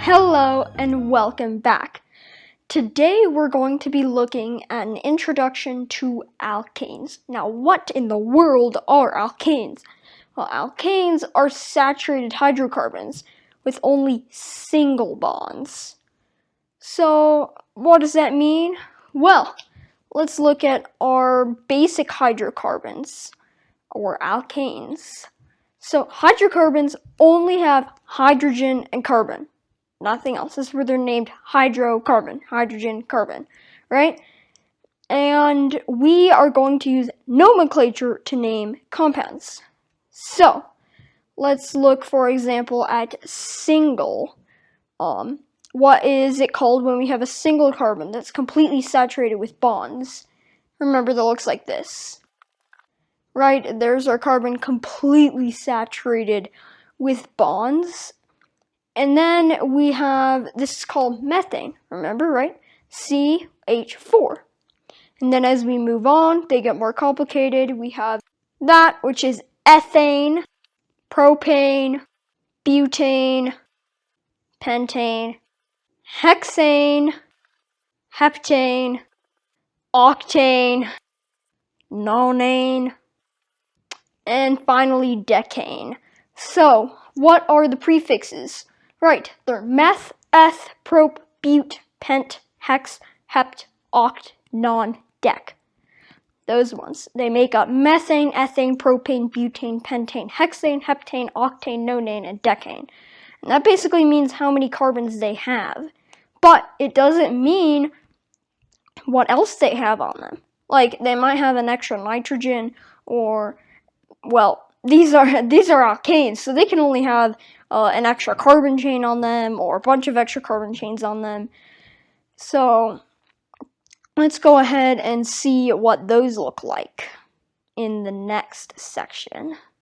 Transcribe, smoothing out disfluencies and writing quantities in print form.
Hello and welcome back. Today we're going to be looking at an introduction to alkanes. Now, what in the world are alkanes? Well, alkanes are saturated hydrocarbons with only single bonds. So, what does that mean? Well, let's look at our basic hydrocarbons, or alkanes. So, hydrocarbons only have hydrogen and carbon. Nothing else. This is where they're named hydrocarbon, hydrogen, carbon, right? And we are going to use nomenclature to name compounds. So, let's look, for example, at single. What is it called when we have a single carbon that's completely saturated with bonds? Remember, that looks like this. Right? There's our carbon completely saturated with bonds. And then we have, this is called methane, remember, right? CH4. And then as we move on, they get more complicated. We have that, which is ethane, propane, butane, pentane, hexane, heptane, octane, nonane, and finally decane. So, what are the prefixes? Right, they're meth, eth, prop, but, pent, hex, hept, oct, non, dec. Those ones. They make up methane, ethane, propane, butane, pentane, hexane, heptane, octane, nonane, and decane. And that basically means how many carbons they have. But it doesn't mean what else they have on them. Like, they might have an extra nitrogen, or, well, these are alkanes, so they can only have an extra carbon chain on them, or a bunch of extra carbon chains on them. So let's go ahead and see what those look like in the next section.